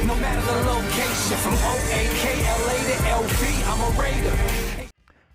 no matter the location. From O-A-K-L-A to L-V, I'm a Raider.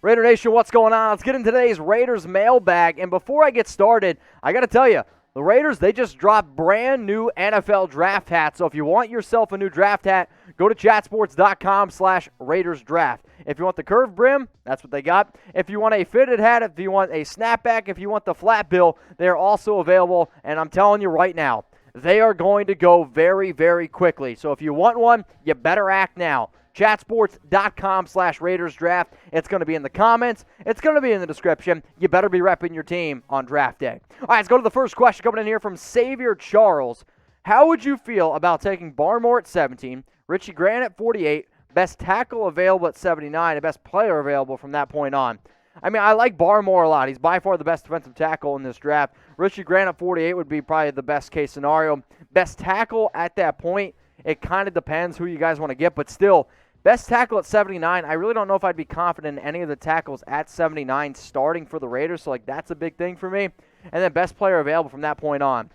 Raider Nation, what's going on? Let's get into today's Raiders Mailbag. And before I get started, I got to tell you, the Raiders, they just dropped brand new NFL draft hats. So if you want yourself a new draft hat, go to chatsports.com/RaidersDraft. If you want the curved brim, that's what they got. If you want a fitted hat, if you want a snapback, if you want the flat bill, they're also available. And I'm telling you right now, they are going to go very, very quickly. So if you want one, you better act now. chatsports.com/RaidersDraft. It's going to be in the comments. It's going to be in the description. You better be repping your team on draft day. All right, let's go to the first question coming in here from Xavier Charles. How would you feel about taking Barmore at 17, Richie Grant at 48, best tackle available at 79, and best player available from that point on? I mean, I like Barmore a lot. He's by far the best defensive tackle in this draft. Richie Grant at 48 would be probably the best case scenario. Best tackle at that point, it kind of depends who you guys want to get, but still, best tackle at 79, I really don't know if I'd be confident in any of the tackles at 79 starting for the Raiders, so, that's a big thing for me. And then best player available from that point on.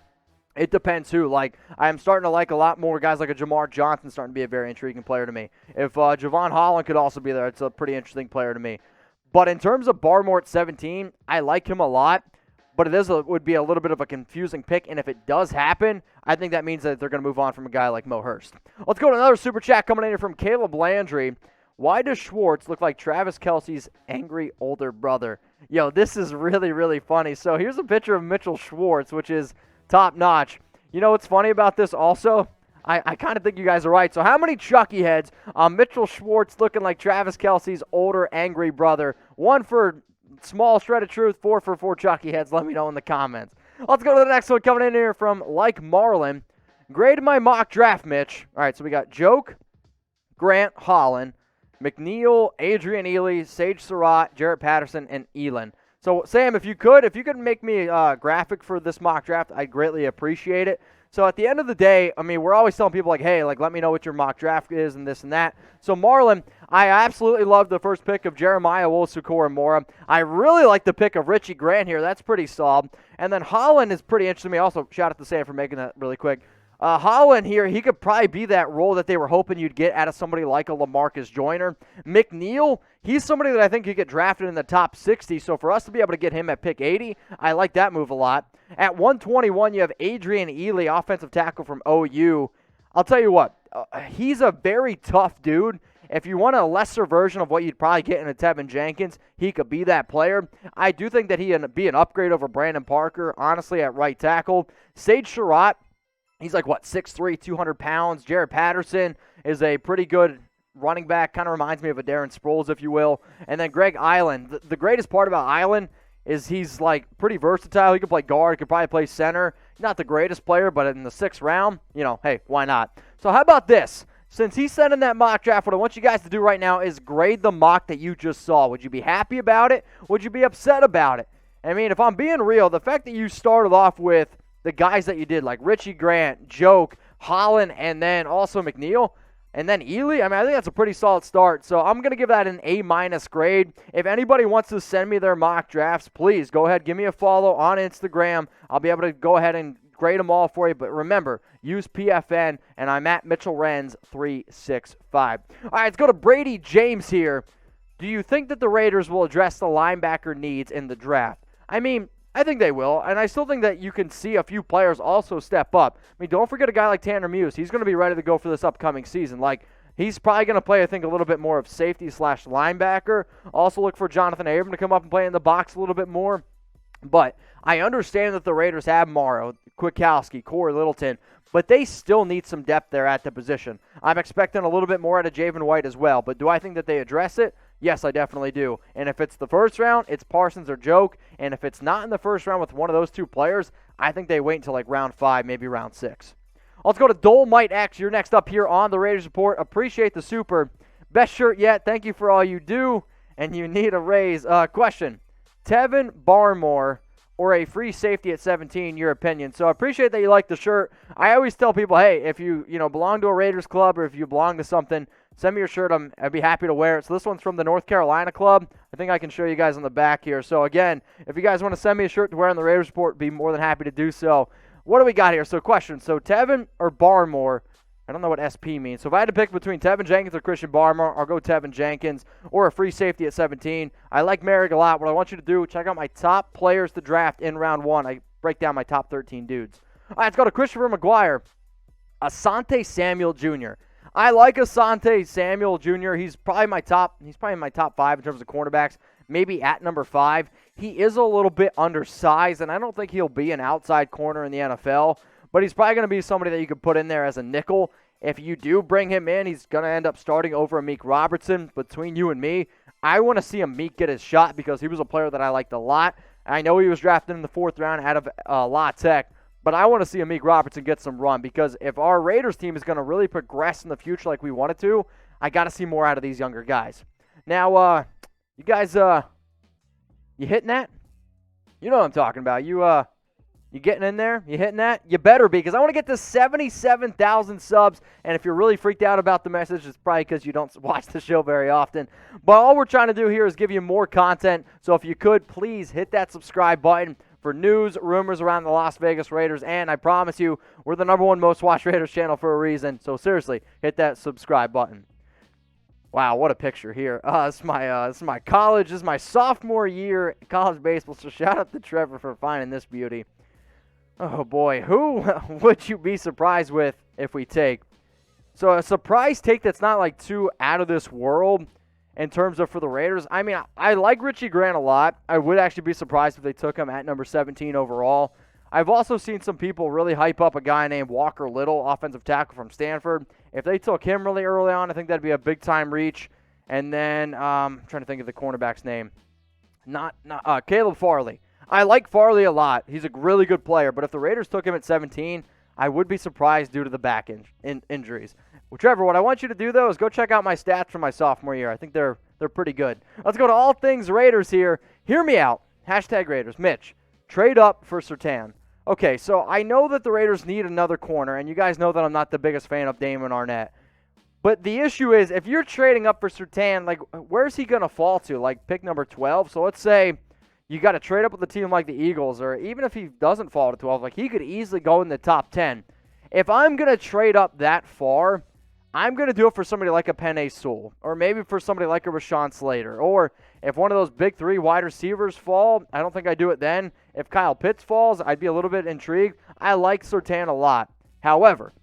It depends who. I'm starting to like a lot more guys like a Jamar Johnson starting to be a very intriguing player to me. If Javon Holland could also be there, it's a pretty interesting player to me. But in terms of Barmore at 17, I like him a lot. But it would be a little bit of a confusing pick, and if it does happen, I think that means that they're going to move on from a guy like Mo Hurst. Let's go to another super chat coming in here from Caleb Landry. Why does Schwartz look like Travis Kelce's angry older brother? Yo, this is really, really funny. So here's a picture of Mitchell Schwartz, which is top-notch. You know what's funny about this also? I kind of think you guys are right. So how many Chucky heads on Mitchell Schwartz looking like Travis Kelce's older angry brother? One for small shred of truth, 4 for 4 Chucky heads. Let me know in the comments. Let's go to the next one coming in here from Like Marlin. Graded my mock draft, Mitch. All right, so we got Joke, Grant, Holland, McNeil, Adrian Ely, Sage Surratt, Jarrett Patterson, and Elin. So, Sam, if you could make me a graphic for this mock draft, I'd greatly appreciate it. So at the end of the day, I mean, we're always telling people hey, let me know what your mock draft is and this and that. So Marlon, I absolutely love the first pick of Jeremiah Owusu-Koramoah. I really like the pick of Richie Grant here. That's pretty solid. And then Holland is pretty interesting to me. Also, shout out to Sam for making that really quick. Holland here, he could probably be that role that they were hoping you'd get out of somebody like a LaMarcus Joyner. McNeil, he's somebody that I think could get drafted in the top 60, so for us to be able to get him at pick 80, I like that move a lot. At 121, you have Adrian Ely, offensive tackle from OU. I'll tell you what, he's a very tough dude. If you want a lesser version of what you'd probably get in a Teven Jenkins, he could be that player. I do think that he'd be an upgrade over Brandon Parker, honestly, at right tackle. Sage Surratt, he's 6'3", 200 pounds. Jarrett Patterson is a pretty good running back. Kind of reminds me of a Darren Sproles, if you will. And then Greg Island. The greatest part about Island is he's pretty versatile. He can play guard. He could probably play center. Not the greatest player, but in the 6th round, hey, why not? So how about this? Since he sent in that mock draft, what I want you guys to do right now is grade the mock that you just saw. Would you be happy about it? Would you be upset about it? I mean, if I'm being real, the fact that you started off with the guys that you did, like Richie Grant, Joke, Holland, and then also McNeil, and then Ely, I think that's a pretty solid start. So I'm going to give that an A- grade. If anybody wants to send me their mock drafts, please go ahead, give me a follow on Instagram. I'll be able to go ahead and grade them all for you. But remember, use PFN, and I'm at Mitchell Renz 365. All right, let's go to Brady James here. Do you think that the Raiders will address the linebacker needs in the draft? I mean, I think they will, and I still think that you can see a few players also step up. I mean, don't forget a guy like Tanner Muse. He's going to be ready to go for this upcoming season. He's probably going to play, I think, a little bit more of safety/linebacker. Also look for Jonathan Abram to come up and play in the box a little bit more. But I understand that the Raiders have Morrow, Kwiatkowski, Corey Littleton, but they still need some depth there at the position. I'm expecting a little bit more out of Javen White as well, but do I think that they address it? Yes, I definitely do. And if it's the first round, it's Parsons or Joke. And if it's not in the first round with one of those two players, I think they wait until round 5, maybe round 6. Let's go to Dolmite X. You're next up here on the Raiders Report. Appreciate the super. Best shirt yet. Thank you for all you do. And you need a raise. Question. Teven, Barmore, or a free safety at 17, your opinion. So I appreciate that you like the shirt. I always tell people, hey, if you belong to a Raiders club or if you belong to something, send me your shirt. I'd be happy to wear it. So this one's from the North Carolina club. I think I can show you guys on the back here. So again, if you guys want to send me a shirt to wear on the Raiders Report, be more than happy to do so. What do we got here? So question. So Teven or Barmore, I don't know what SP means. So if I had to pick between Teven Jenkins or Christian Barmore, I'll go Teven Jenkins or a free safety at 17. I like Merrick a lot. What I want you to do, check out my top players to draft in round 1. I break down my top 13 dudes. All right, let's go to Christopher McGuire. Assante Samuel Jr. I like Assante Samuel Jr. He's probably in my top 5 in terms of cornerbacks, maybe at number 5. He is a little bit undersized, and I don't think he'll be an outside corner in the NFL. But he's probably going to be somebody that you could put in there as a nickel. If you do bring him in, he's going to end up starting over Amik Robertson. Between you and me, I want to see Amik get his shot because he was a player that I liked a lot. I know he was drafted in the 4th round out of La Tech, but I want to see Amik Robertson get some run because if our Raiders team is going to really progress in the future like we want it to, I got to see more out of these younger guys. Now, you guys, you hitting that? You know what I'm talking about. You getting in there? You hitting that? You better be, because I want to get to 77,000 subs, and if you're really freaked out about the message, it's probably because you don't watch the show very often. But all we're trying to do here is give you more content, so if you could, please hit that subscribe button for news, rumors around the Las Vegas Raiders, and I promise you, we're the #1 most watched Raiders channel for a reason, so seriously, hit that subscribe button. Wow, what a picture here. This is my college. This is my sophomore year in college baseball, so shout out to Trevor for finding this beauty. Oh, boy. Who would you be surprised with if we take? So a surprise take that's not like too out of this world in terms of for the Raiders. I mean, I like Richie Grant a lot. I would actually be surprised if they took him at number 17 overall. I've also seen some people really hype up a guy named Walker Little, offensive tackle from Stanford. If they took him really early on, I think that'd be a big-time reach. And then I'm trying to think of the cornerback's name. Caleb Farley. I like Farley a lot. He's a really good player, but if the Raiders took him at 17, I would be surprised due to the back injuries. Well, Trevor, what I want you to do, though, is go check out my stats from my sophomore year. I think they're pretty good. Let's go to all things Raiders here. Hear me out. #Raiders. Mitch, trade up for Surtain. Okay, so I know that the Raiders need another corner, and you guys know that I'm not the biggest fan of Damon Arnett. But the issue is, if you're trading up for Surtain, like, where's he going to fall to? Like, pick number 12? So let's say you got to trade up with a team like the Eagles, or even if he doesn't fall to 12, like, he could easily go in the top 10. If I'm going to trade up that far, I'm going to do it for somebody like a Penei Sewell, or maybe for somebody like a Rashawn Slater. Or if one of those big 3 wide receivers fall, I don't think I'd do it then. If Kyle Pitts falls, I'd be a little bit intrigued. I like Surtain a lot. However,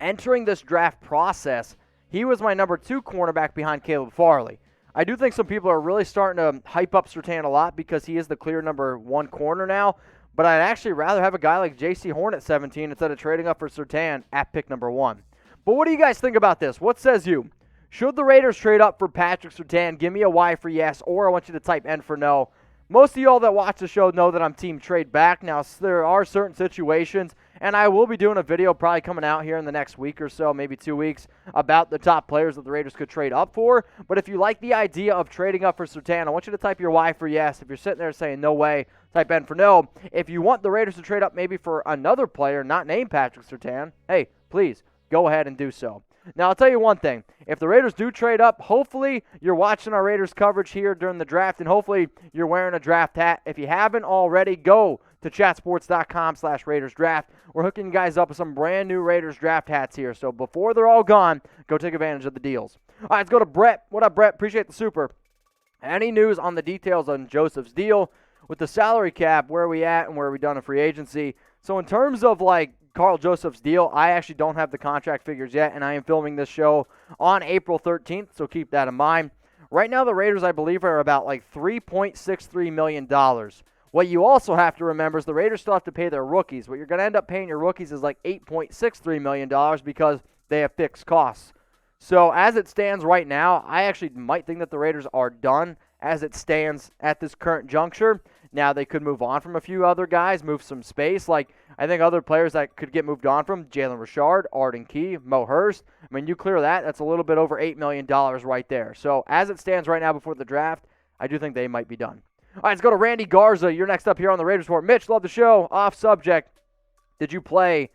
entering this draft process, he was my number 2 cornerback behind Caleb Farley. I do think some people are really starting to hype up Surtain a lot because he is the clear number 1 corner now. But I'd actually rather have a guy like J.C. Horn at 17 instead of trading up for Surtain at pick number 1. But what do you guys think about this? What says you? Should the Raiders trade up for Patrick Surtain? Give me a Y for yes, or I want you to type N for no. Most of y'all that watch the show know that I'm team trade back. Now, there are certain situations, and I will be doing a video probably coming out here in the next week or so, maybe 2 weeks, about the top players that the Raiders could trade up for. But if you like the idea of trading up for Surtain, I want you to type your Y for yes. If you're sitting there saying no way, type N for no. If you want the Raiders to trade up maybe for another player not named Patrick Surtain, hey, please, go ahead and do so. Now, I'll tell you one thing. If the Raiders do trade up, hopefully you're watching our Raiders coverage here during the draft, and hopefully you're wearing a draft hat. If you haven't already, go to chatsports.com/RaidersDraft. We're hooking you guys up with some brand new Raiders draft hats here. So before they're all gone, go take advantage of the deals. All right, let's go to Brett. What up, Brett? Appreciate the super. Any news on the details on Joseph's deal? With the salary cap, where are we at and where are we done in free agency? So in terms of, like, Karl Joseph's deal, I actually don't have the contract figures yet, and I am filming this show on April 13th, so keep that in mind. Right now, the Raiders, I believe, are about like $3.63 million. What you also have to remember is the Raiders still have to pay their rookies. What you're going to end up paying your rookies is like $8.63 million because they have fixed costs. So as it stands right now, I actually might think that the Raiders are done as it stands at this current juncture. Now, they could move on from a few other guys, move some space. Like, I think other players that could get moved on from, Jalen Richard, Arden Key, Mo Hurst. I mean, you clear that, that's a little bit over $8 million right there. So, as it stands right now before the draft, I do think they might be done. All right, let's go to Randy Garza. You're next up here on the Raiders Report. Mitch, love the show. Off subject. Did you play,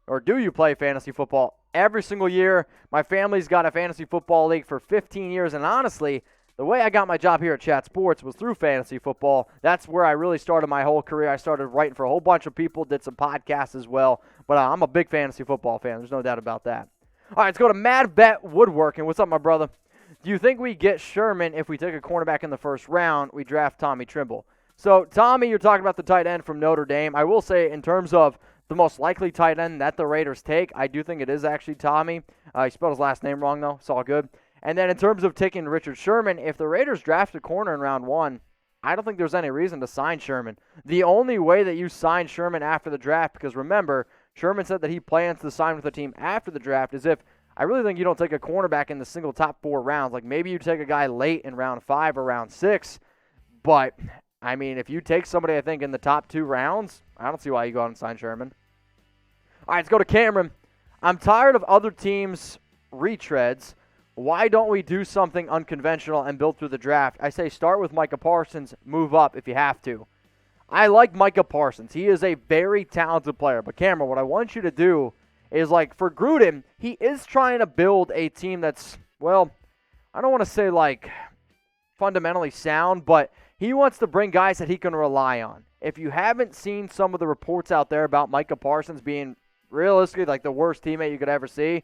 or do you play fantasy football every single year? My family's got a fantasy football league for 15 years, and honestly, the way I got my job here at Chat Sports was through fantasy football. That's where I really started my whole career. I started writing for a whole bunch of people, did some podcasts as well. But I'm a big fantasy football fan. There's no doubt about that. All right, let's go to Mad Vet Woodworking. What's up, my brother? Do you think we get Sherman if we take a cornerback in the first round, we draft Tommy Tremble? So, Tommy, you're talking about the tight end from Notre Dame. I will say, in terms of the most likely tight end that the Raiders take, I do think it is actually Tommy. He spelled his last name wrong, though. It's all good. And then in terms of taking Richard Sherman, if the Raiders draft a corner in round 1, I don't think there's any reason to sign Sherman. The only way that you sign Sherman after the draft, because remember, Sherman said that he plans to sign with the team after the draft, is if I really think you don't take a cornerback in the single top 4 rounds. Like maybe you take a guy late in round 5 or round 6, but I mean, if you take somebody, I think, in the top 2 rounds, I don't see why you go out and sign Sherman. All right, let's go to Cameron. I'm tired of other teams' retreads. Why don't we do something unconventional and build through the draft? I say start with Micah Parsons, move up if you have to. I like Micah Parsons. He is a very talented player. But, Cameron, what I want you to do is, like, for Gruden, he is trying to build a team that's, well, I don't want to say, like, fundamentally sound, but he wants to bring guys that he can rely on. If you haven't seen some of the reports out there about Micah Parsons being realistically like the worst teammate you could ever see,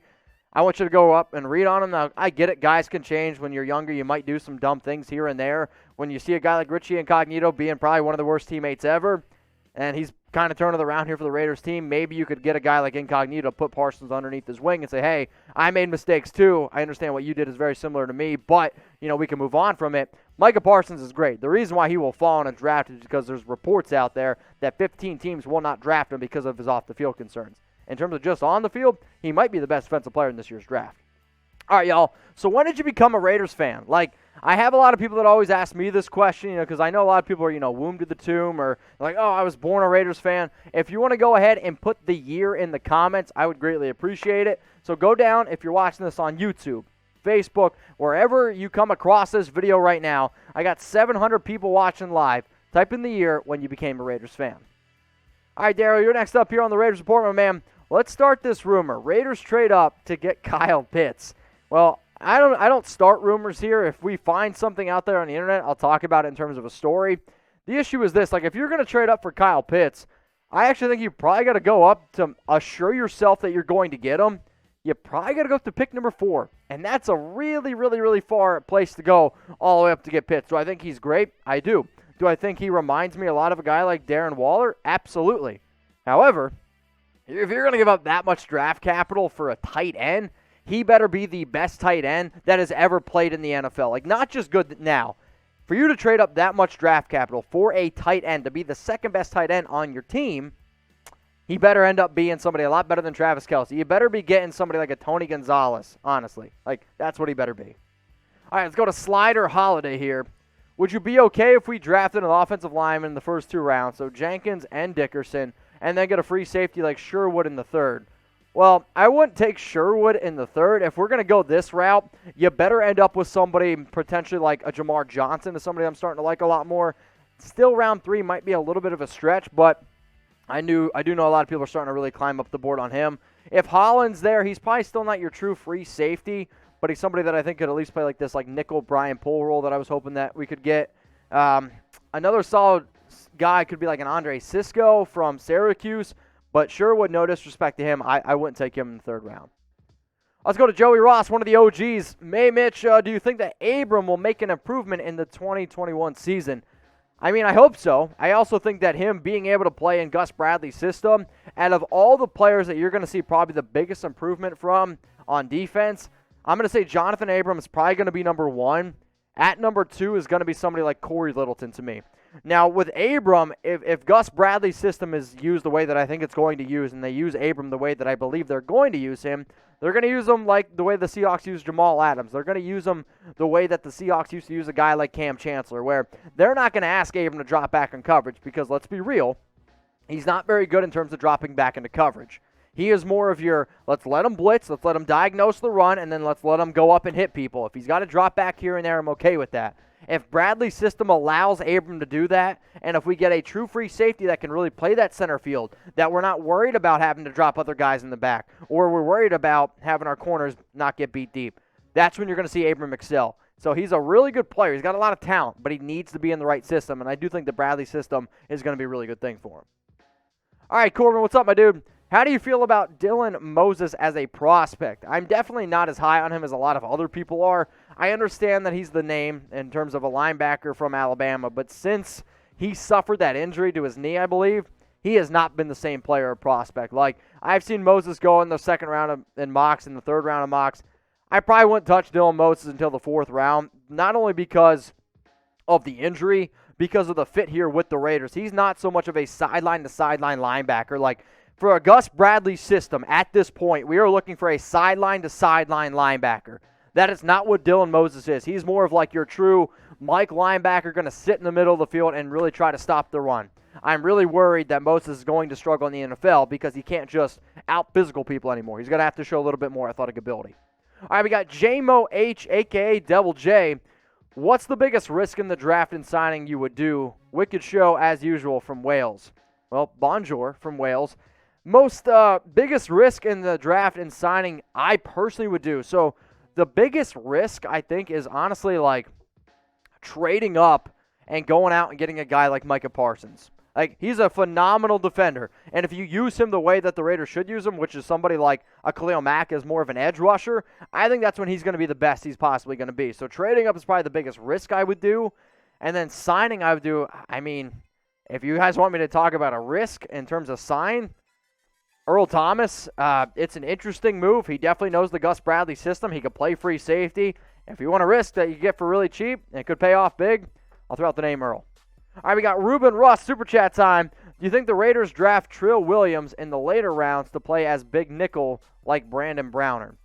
I want you to go up and read on him. Now, I get it. Guys can change. When you're younger, you might do some dumb things here and there. When you see a guy like Richie Incognito being probably one of the worst teammates ever, and he's kind of turning around here for the Raiders team, maybe you could get a guy like Incognito, put Parsons underneath his wing and say, hey, I made mistakes too. I understand what you did is very similar to me, but, you know, we can move on from it. Micah Parsons is great. The reason why he will fall in a draft is because there's reports out there that 15 teams will not draft him because of his off-the-field concerns. In terms of just on the field, he might be the best defensive player in this year's draft. All right, y'all. So when did you become a Raiders fan? Like, I have a lot of people that always ask me this question, you know, because I know a lot of people are, you know, womb to the tomb or like, oh, I was born a Raiders fan. If you want to go ahead and put the year in the comments, I would greatly appreciate it. So go down, if you're watching this on YouTube, Facebook, wherever you come across this video right now. I got 700 people watching live. Type in the year when you became a Raiders fan. All right, Daryl, you're next up here on the Raiders Report, my man. Let's start this rumor. Raiders trade up to get Kyle Pitts. Well, I don't start rumors here. If we find something out there on the internet, I'll talk about it in terms of a story. The issue is this. Like, if you're going to trade up for Kyle Pitts, I actually think you probably got to go up to assure yourself that you're going to get him. You probably got to go up to pick number 4. And that's a really, really, really far place to go all the way up to get Pitts. Do I think he's great? I do. Do I think he reminds me a lot of a guy like Darren Waller? Absolutely. However, if you're going to give up that much draft capital for a tight end, he better be the best tight end that has ever played in the NFL. Like, not just good now. For you to trade up that much draft capital for a tight end to be the second best tight end on your team, he better end up being somebody a lot better than Travis Kelce. You better be getting somebody like a Tony Gonzalez, honestly. Like, that's what he better be. All right, let's go to Slider Holiday here. Would you be okay if we drafted an offensive lineman in the first 2 rounds, so Jenkins and Dickerson, and then get a free safety like Sherwood in the 3rd? Well, I wouldn't take Sherwood in the 3rd. If we're going to go this route, you better end up with somebody potentially like a Jamar Johnson, is somebody I'm starting to like a lot more. Still, round 3 might be a little bit of a stretch, but I do know a lot of people are starting to really climb up the board on him. If Holland's there, he's probably still not your true free safety, but he's somebody that I think could at least play like this like nickel Brian Poole role that I was hoping that we could get. Another solid guy could be like an Andre Sisco from Syracuse, but Sherwood, no disrespect to him, I wouldn't take him in the 3rd round. Let's go to Joey Ross, one of the OGs. Hey, Mitch, do you think that Abram will make an improvement in the 2021 season? I mean, I hope so. I also think that him being able to play in Gus Bradley's system, out of all the players that you're going to see probably the biggest improvement from on defense, I'm going to say Jonathan Abram is probably going to be number 1. At number 2 is going to be somebody like Corey Littleton to me. Now, with Abram, if Gus Bradley's system is used the way that I think it's going to use, and they use Abram the way that I believe they're going to use him, they're going to use him like the way the Seahawks use Jamal Adams. They're going to use him the way that the Seahawks used to use a guy like Cam Chancellor, where they're not going to ask Abram to drop back in coverage because, let's be real, he's not very good in terms of dropping back into coverage. He is more of your, let's let him blitz, let's let him diagnose the run, and then let's let him go up and hit people. If he's got to drop back here and there, I'm okay with that. If Bradley's system allows Abram to do that, and if we get a true free safety that can really play that center field, that we're not worried about having to drop other guys in the back, or we're worried about having our corners not get beat deep, that's when you're going to see Abram excel. So he's a really good player. He's got a lot of talent, but he needs to be in the right system, and I do think the Bradley system is going to be a really good thing for him. All right, Corbin, what's up, my dude? How do you feel about Dylan Moses as a prospect? I'm definitely not as high on him as a lot of other people are. I understand that he's the name in terms of a linebacker from Alabama, but since he suffered that injury to his knee, I believe, he has not been the same player or prospect. Like, I've seen Moses go in the second round in mocks, in the third round of mocks. I probably wouldn't touch Dylan Moses until the fourth round, not only because of the injury, because of the fit here with the Raiders. He's not so much of a sideline-to-sideline linebacker. Like, for a Gus Bradley system at this point, we are looking for a sideline-to-sideline linebacker. That is not what Dylan Moses is. He's more of like your true Mike linebacker, going to sit in the middle of the field and really try to stop the run. I'm really worried that Moses is going to struggle in the NFL because he can't just out-physical people anymore. He's going to have to show a little bit more athletic ability. All right, we got J-Mo H, a.k.a. Devil J. What's the biggest risk in the draft and signing you would do? Wicked show, as usual, from Wales. Well, bonjour from Wales. Most biggest risk in the draft and signing I personally would do. So the biggest risk, I think, is honestly like trading up and going out and getting a guy like Micah Parsons. Like, he's a phenomenal defender. And if you use him the way that the Raiders should use him, which is somebody like a Khalil Mack as more of an edge rusher, I think that's when he's going to be the best he's possibly going to be. So trading up is probably the biggest risk I would do. And then signing I would do, I mean, if you guys want me to talk about a risk in terms of sign, Earl Thomas, it's an interesting move. He definitely knows the Gus Bradley system. He could play free safety. If you want a risk that you get for really cheap and it could pay off big, I'll throw out the name Earl. All right, we got Ruben Russ, Super Chat time. Do you think the Raiders draft Trill Williams in the later rounds to play as big nickel like Brandon Browner?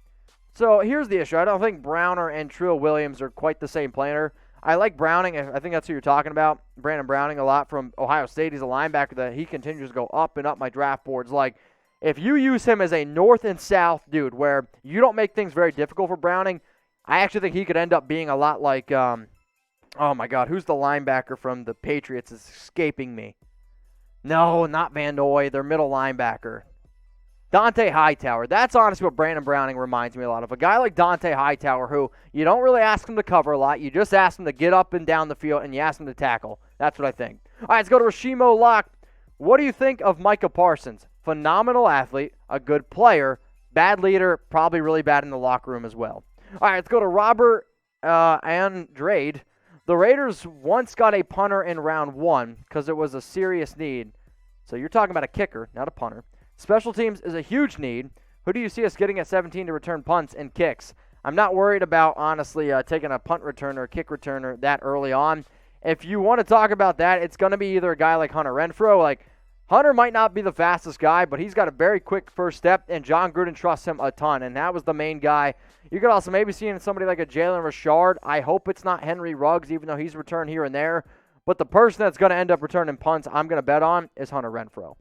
So here's the issue. I don't think Browner and Trill Williams are quite the same player. I like Browning. I think that's who you're talking about. Brandon Browning a lot from Ohio State. He's a linebacker that he continues to go up and up my draft boards. Like, if you use him as a north and south dude where you don't make things very difficult for Browning, I actually think he could end up being a lot like, oh my God, who's the linebacker from the Patriots? It's escaping me. No, not Van Noy, their middle linebacker. Dante Hightower. That's honestly what Brandon Browning reminds me a lot of. A guy like Dante Hightower who you don't really ask him to cover a lot. You just ask him to get up and down the field, and you ask him to tackle. That's what I think. All right, let's go to Rashimo Locke. What do you think of Micah Parsons? Phenomenal athlete, a good player, bad leader, probably really bad in the locker room as well. All right, let's go to Robert Andrade. The Raiders once got a punter in round 1 because it was a serious need. So you're talking about a kicker, not a punter. Special teams is a huge need. Who do you see us getting at 17 to return punts and kicks? I'm not worried about, honestly, taking a punt returner or kick returner that early on. If you want to talk about that, it's going to be either a guy like Hunter Renfrow. Like, Hunter might not be the fastest guy, but he's got a very quick first step, and John Gruden trusts him a ton, and that was the main guy. You could also maybe see in somebody like a Jalen Richard. I hope it's not Henry Ruggs, even though he's returned here and there. But the person that's going to end up returning punts I'm going to bet on is Hunter Renfrow.